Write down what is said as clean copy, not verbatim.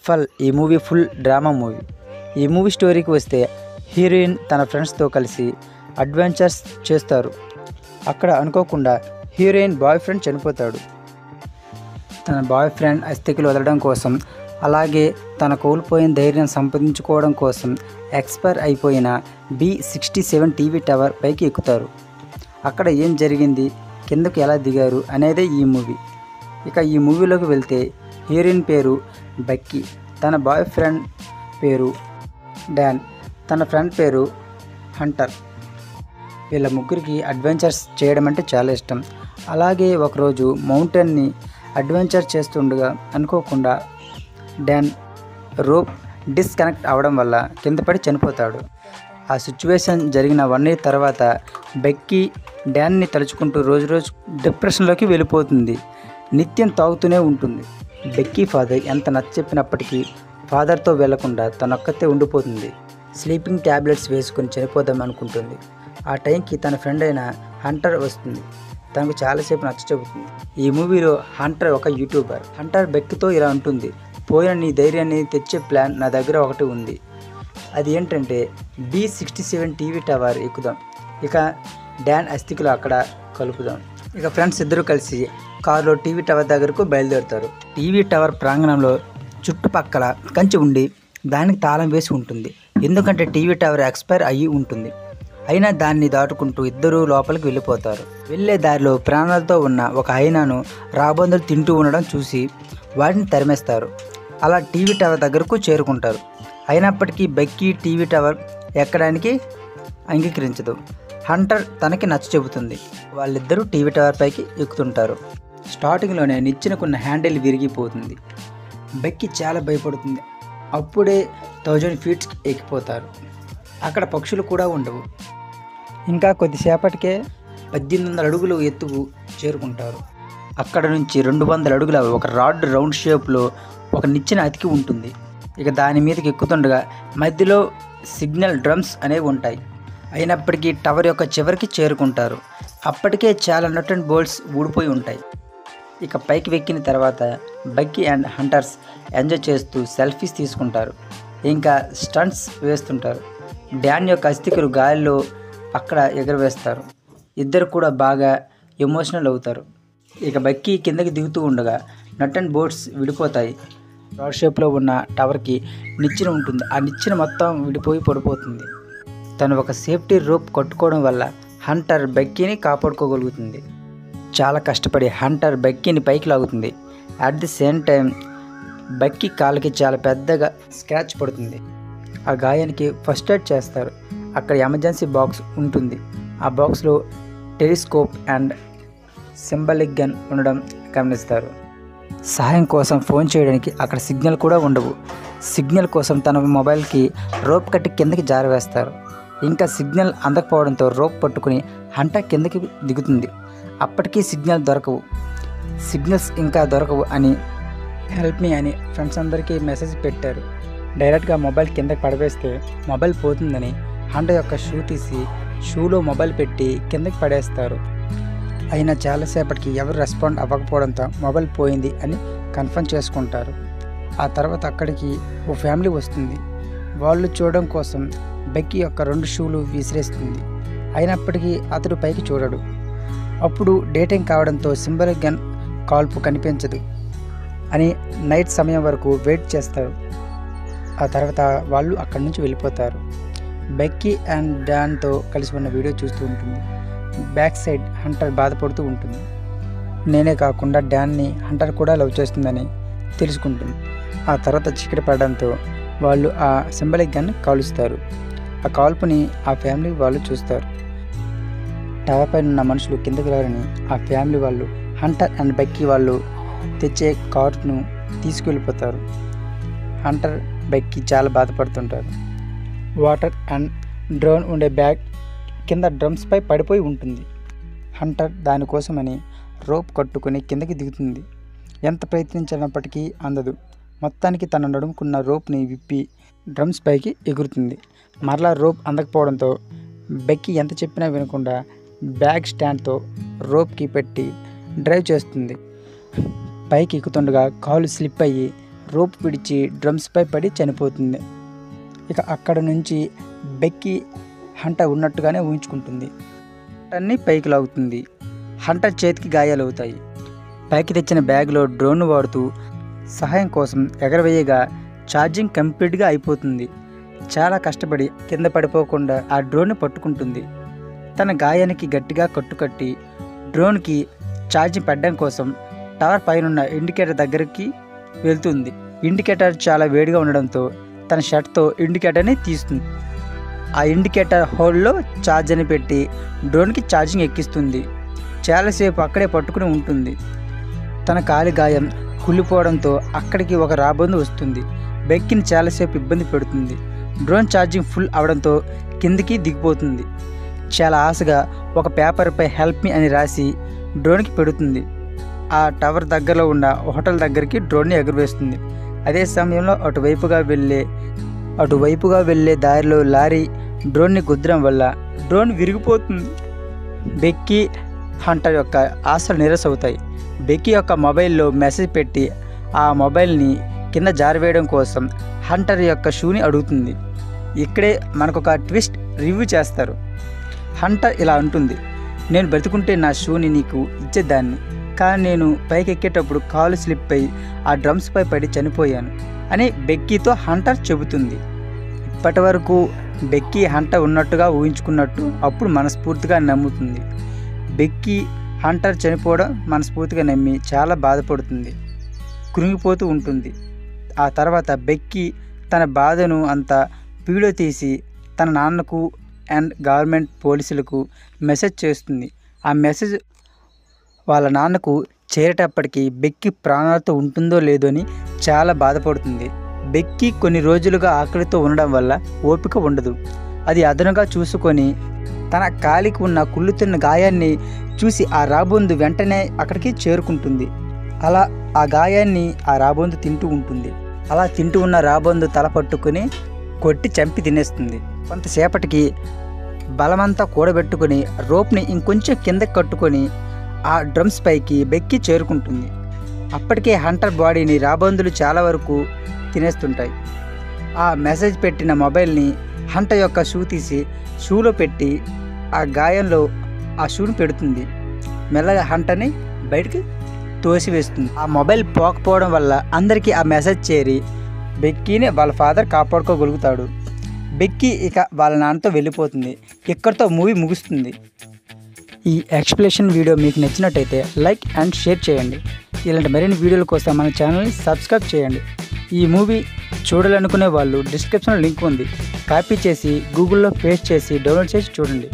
Ruffle ఈ movie full drama movie. ఈ movie స్టోరీకి వస్తే హీరోయిన్ తన ఫ్రెండ్స్తో కలిసి అడ్వెంచర్స్ చేస్తారు. అక్కడ అనుకోకుండా హీరోయిన్ బాయ్ ఫ్రెండ్ చనిపోతాడు. తన బాయ్ ఫ్రెండ్ అస్థికలు వదలడం కోసం, అలాగే తన కోల్పోయిన ధైర్యం సంపాదించుకోవడం కోసం ఎక్స్పైర్ అయిపోయిన B67 టీవీ టవర్ పైకి ఎక్కుతారు. అక్కడ ఏం జరిగింది, కిందకు ఎలా దిగారు అనేదే ఈ మూవీ. ఇక ఈ మూవీలోకి వెళ్తే హీరోయిన్ పేరు బెక్కీ, తన బాయ్ ఫ్రెండ్ పేరు డాన్, తన ఫ్రెండ్ పేరు హంటర్. వీళ్ళ ముగ్గురికి అడ్వెంచర్స్ చేయడం అంటే చాలా ఇష్టం. అలాగే ఒకరోజు మౌంటైన్ని అడ్వెంచర్ చేస్తుండగా అనుకోకుండా డాన్ రోప్ డిస్కనెక్ట్ అవ్వడం వల్ల కింద పడి చనిపోతాడు. ఆ సిచ్యువేషన్ జరిగిన 1 year తర్వాత బెక్కీ డాన్ని తలుచుకుంటూ రోజు డిప్రెషన్లోకి వెళ్ళిపోతుంది. నిత్యం తాగుతూనే ఉంటుంది. బెక్కీ ఫాదర్ ఎంత నచ్చచెప్పినప్పటికీ ఫాదర్తో వెళ్లకుండా తనొక్కతే ఉండిపోతుంది. స్లీపింగ్ ట్యాబ్లెట్స్ వేసుకొని చనిపోదాం అనుకుంటుంది. ఆ టైంకి తన ఫ్రెండ్ అయిన హంటర్ వస్తుంది. తనకు చాలాసేపు నచ్చచెబుతుంది. ఈ మూవీలో హంటర్ ఒక యూట్యూబర్. హంటర్ బెక్కీతో ఇలా ఉంటుంది, పోయిన నీ ధైర్యాన్ని తెచ్చే ప్లాన్ నా దగ్గర ఒకటి ఉంది. అది ఏంటంటే B67 టీవీ టవర్ ఎక్కుదాం, ఇక డాన్ అస్థికులు అక్కడ కలుపుదాం. ఇక ఫ్రెండ్స్ ఇద్దరు కలిసి కారులో టీవీ టవర్ దగ్గరకు బయలుదేరుతారు. టీవీ టవర్ ప్రాంగణంలో చుట్టుపక్కల కంచె ఉండి దానికి తాళం వేసి ఉంటుంది. ఎందుకంటే టీవీ టవర్ ఎక్స్పైర్ అయ్యి ఉంటుంది. అయినా దాన్ని దాటుకుంటూ ఇద్దరు లోపలికి వెళ్ళిపోతారు. వెళ్ళే దారిలో ప్రాణాలతో ఉన్న ఒక హైనాను రాబందులు తింటూ ఉండడం చూసి వాటిని తరిమేస్తారు. అలా టీవీ టవర్ దగ్గరకు చేరుకుంటారు. అయినప్పటికీ బెక్కీ టీవీ టవర్ ఎక్కడానికి అంగీకరించదు. హంటర్ తనకి నచ్చ చెబుతుంది. వాళ్ళిద్దరూ టీవీ టవర్ పైకి ఎక్కుతుంటారు. స్టార్టింగ్లోనే నిచ్చెనకున్న హ్యాండిల్ విరిగిపోతుంది. బెక్కీ చాలా భయపడుతుంది. అప్పుడే 1000 feet ఎక్కిపోతారు. అక్కడ పక్షులు కూడా ఉండవు. ఇంకా కొద్దిసేపటికే 1800 అడుగులు ఎత్తుకు చేరుకుంటారు. అక్కడ నుంచి 200 అడుగుల ఒక రాడ్ రౌండ్ షేప్లో ఒక నిచ్చెన అతికి ఉంటుంది. ఇక దాని మీదకి ఎక్కుతుండగా మధ్యలో సిగ్నల్ డ్రమ్స్ అనేవి ఉంటాయి. అయినప్పటికీ టవర్ యొక్క చివరికి చేరుకుంటారు. అప్పటికే చాలా నట్ అండ్ బోల్ట్స్ ఊడిపోయి ఉంటాయి. ఇక పైకి ఎక్కిన తర్వాత బెక్కీ అండ్ హంటర్స్ ఎంజాయ్ చేస్తూ సెల్ఫీస్ తీసుకుంటారు. ఇంకా స్టంట్స్ వేస్తుంటారు. డాన్ యొక్క అస్థికలు గాలిలో అక్కడ ఎగరవేస్తారు. ఇద్దరు కూడా బాగా ఎమోషనల్ అవుతారు. ఇక బెక్కీ కిందకి దిగుతూ ఉండగా నట్ అండ్ బోల్ట్స్ విడిపోతాయి. రాడ్ షేప్లో ఉన్న టవర్కి నిచ్చెన ఉంటుంది. ఆ నిచ్చెన మొత్తం విడిపోయి పడిపోతుంది. తను ఒక సేఫ్టీ రోప్ కట్టుకోవడం వల్ల హంటర్ బెక్కీని కాపాడుకోగలుగుతుంది. చాలా కష్టపడి హంటర్ బెక్కీని పైకి లాగుతుంది. At the same time Becky కాళ్ళకి చాలా పెద్దగా స్క్రాచ్ పడుతుంది. ఆ గాయానికి ఫస్ట్ ఎయిడ్ చేస్తారు. అక్కడ ఎమర్జెన్సీ బాక్స్ ఉంటుంది. ఆ బాక్స్లో టెలిస్కోప్ అండ్ సింబాలిక్ గన్ ఉండడం గమనిస్తారు. సహాయం కోసం ఫోన్ చేయడానికి అక్కడ సిగ్నల్ కూడా ఉండవు. సిగ్నల్ కోసం తన మొబైల్కి రోప్ కట్టి కిందకి జారవేస్తారు. ఇంకా సిగ్నల్ అందకపోవడంతో రోప్ పట్టుకుని హంటర్ కిందకి దిగుతుంది. అప్పటికీ సిగ్నల్ దొరకవు. సిగ్నల్స్ ఇంకా దొరకవు అని హెల్ప్ మీ అని ఫ్రెండ్స్ అందరికీ మెసేజ్ పెట్టారు. డైరెక్ట్గా మొబైల్ కిందకి పడవేస్తే మొబైల్ పోతుందని హంటర్ యొక్క షూ తీసి షూలో మొబైల్ పెట్టి కిందకి పడేస్తారు. అయినా చాలాసేపటికి ఎవరు రెస్పాండ్ అవ్వకపోవడంతో మొబైల్ పోయింది అని కన్ఫర్మ్ చేసుకుంటారు. ఆ తర్వాత అక్కడికి ఓ ఫ్యామిలీ వస్తుంది. వాళ్ళు చూడడం కోసం బెక్కీ యొక్క 2 షూలు విసిరేస్తుంది. అయినప్పటికీ అతడు పైకి చూడడు. అప్పుడు డే టైం కావడంతో సింబాలిక్ గన్ కాల్పు కనిపించదు అని నైట్ సమయం వరకు వెయిట్ చేస్తారు. ఆ తర్వాత వాళ్ళు అక్కడి నుంచి వెళ్ళిపోతారు. బెక్కీ అండ్ డాన్తో కలిసి ఉన్న వీడియో చూస్తూ ఉంటుంది. బ్యాక్ సైడ్ హంటర్ బాధపడుతూ ఉంటుంది. నేనే కాకుండా డాన్ని హంటర్ కూడా లవ్ చేస్తుందని తెలుసుకుంటుంది. ఆ తర్వాత చీకటి పడడంతో వాళ్ళు ఆ సింబాలిక్ గన్ కాలుస్తారు. ఆ కాల్పుని ఆ ఫ్యామిలీ వాళ్ళు చూస్తారు. టవర్ పైన ఉన్న మనుషులు కిందకి రారని ఆ ఫ్యామిలీ వాళ్ళు హంటర్ అండ్ బెక్కీ వాళ్ళు తెచ్చే కారును తీసుకువెళ్ళిపోతారు. హంటర్ బెక్కీ చాలా బాధపడుతుంటారు. వాటర్ అండ్ డ్రోన్ ఉండే బ్యాగ్ కింద డ్రమ్స్పై పడిపోయి ఉంటుంది. హంటర్ దానికోసమని రోప్ కట్టుకుని కిందకి దిగుతుంది. ఎంత ప్రయత్నించినప్పటికీ అందదు. మొత్తానికి తన నడుముకున్న రోప్ని విప్పి డ్రమ్స్ పైకి ఎగురుతుంది. మరలా రోప్ అందకపోవడంతో బెక్కీ ఎంత చెప్పినా వినకుండా బ్యాగ్ స్టాండ్తో రోప్కి పెట్టి డ్రైవ్ చేస్తుంది. పైకి ఎక్కుతుండగా కాలు స్లిప్ అయ్యి రోప్ విడిచి డ్రమ్స్పై పడి చనిపోతుంది. ఇక అక్కడ నుంచి బెక్కీ హంటర్ ఉన్నట్టుగానే ఊహించుకుంటుంది. హంటర్ని పైకి లాగుతుంది. హంటర్ చేతికి గాయాలవుతాయి. పైకి తెచ్చిన బ్యాగ్లో డ్రోన్ వాడుతూ సహాయం కోసం ఎగరవేయగా ఛార్జింగ్ కంప్లీట్గా అయిపోతుంది. చాలా కష్టపడి కింద పడిపోకుండా ఆ డ్రోన్ని పట్టుకుంటుంది. తన గాయానికి గట్టిగా కట్టుకట్టి డ్రోన్కి ఛార్జింగ్ పెట్టడం కోసం టవర్ పైనున్న ఇండికేటర్ దగ్గరికి వెళ్తుంది. ఇండికేటర్ చాలా వేడిగా ఉండడంతో తన షర్ట్తో ఇండికేటర్ని తీస్తుంది. ఆ ఇండికేటర్ హోల్లో ఛార్జర్ని పెట్టి డ్రోన్కి ఛార్జింగ్ ఎక్కిస్తుంది. చాలాసేపు అక్కడే పట్టుకుని ఉంటుంది. తన కాలి గాయం కుళ్ళిపోవడంతో అక్కడికి ఒక రాబందు వస్తుంది. బెక్కీని చాలాసేపు ఇబ్బంది పెడుతుంది. డ్రోన్ ఛార్జింగ్ ఫుల్ అవడంతో కిందికి దిగిపోతుంది. చాలా ఆశగా ఒక పేపర్పై హెల్ప్ మీ అని రాసి డ్రోన్కి పెడుతుంది. ఆ టవర్ దగ్గరలో ఉన్న హోటల్ దగ్గరికి డ్రోన్ని ఎగురవేస్తుంది. అదే సమయంలో అటువైపుగా వెళ్ళే దారిలో లారీ డ్రోన్ని గుద్దడం వల్ల డ్రోన్ విరిగిపోతుంది. బెక్కీ హంటర్ యొక్క ఆశలు నిరాశవుతాయి. బెక్కీ యొక్క మొబైల్లో మెసేజ్ పెట్టి ఆ మొబైల్ని కింద జారవేయడం కోసం హంటర్ యొక్క షూని అడుగుతుంది. ఇక్కడే మనకొక ట్విస్ట్ రివ్యూ చేస్తారు. హంటర్ ఇలా అంటుంది, నేను బ్రతుకుంటే నా షూని నీకు ఇచ్చేదాన్ని, కానీ నేను పైకి ఎక్కేటప్పుడు కాలు స్లిప్ అయి ఆ డ్రమ్స్పై పడి చనిపోయాను అని బెక్కీతో హంటర్ చెబుతుంది. ఇప్పటి వరకు బెక్కీ హంటర్ ఉన్నట్టుగా ఊహించుకున్నట్టు అప్పుడు మనస్ఫూర్తిగా నమ్ముతుంది. బెక్కీ హంటర్ చనిపోవడం మనస్ఫూర్తిగా నమ్మి చాలా బాధపడుతుంది, కృంగిపోతూ ఉంటుంది. ఆ తర్వాత బెక్కీ తన బాధను అంతా వీడియో తీసి తన నాన్నకు అండ్ గవర్నమెంట్ పోలీసులకు మెసేజ్ చేస్తుంది. ఆ మెసేజ్ వాళ్ళ నాన్నకు చేరేటప్పటికి బెక్కీ ప్రాణాలతో ఉంటుందో లేదో అని చాలా బాధపడుతుంది. బెక్కీ కొన్ని రోజులుగా ఆకలితో ఉండడం వల్ల ఓపిక ఉండదు. అది అదనుగా చూసుకొని తన కాలికి ఉన్న కుళ్ళుతున్న గాయాన్ని చూసి ఆ రాబొందు వెంటనే అక్కడికి చేరుకుంటుంది. అలా ఆ గాయాన్ని ఆ రాబొందు తింటూ ఉంటుంది. అలా తింటూ ఉన్న రాబొందు తల పట్టుకుని కొట్టి చంపి తినేస్తుంది. కొంతసేపటికి బలమంతా కూడబెట్టుకుని రోప్ని ఇంకొంచెం కిందకి కట్టుకొని ఆ డ్రమ్స్ పైకి బెక్కీ చేరుకుంటుంది. అప్పటికే హంటర్ బాడీని రాబందులు చాలా వరకు తినేస్తుంటాయి. ఆ మెసేజ్ పెట్టిన మొబైల్ని హంటర్ యొక్క షూ తీసి షూలో పెట్టి ఆ గాయంలో ఆ షూని పెడుతుంది. మెల్లగా హంటర్ని బయటికి తోసివేస్తుంది. ఆ మొబైల్ పోకపోవడం వల్ల అందరికీ ఆ మెసేజ్ చేరి బెక్కీని వాళ్ళ ఫాదర్ కాపాడుకోగలుగుతాడు. బెక్కీ ఇక వాళ్ళ నాన్నతో వెళ్ళిపోతుంది. ఇక్కడితో మూవీ ముగుస్తుంది. ఈ ఎక్స్ప్లెనేషన్ వీడియో మీకు నచ్చినట్టయితే లైక్ అండ్ షేర్ చేయండి. ఇలాంటి మరిన్ని వీడియోల కోసం మన ఛానల్ని సబ్స్క్రైబ్ చేయండి. ఈ మూవీ చూడాలనుకునే వాళ్ళు డిస్క్రిప్షన్లో లింక్ ఉంది, కాపీ చేసి గూగుల్లో పేస్ట్ చేసి డౌన్లోడ్ చేసి చూడండి.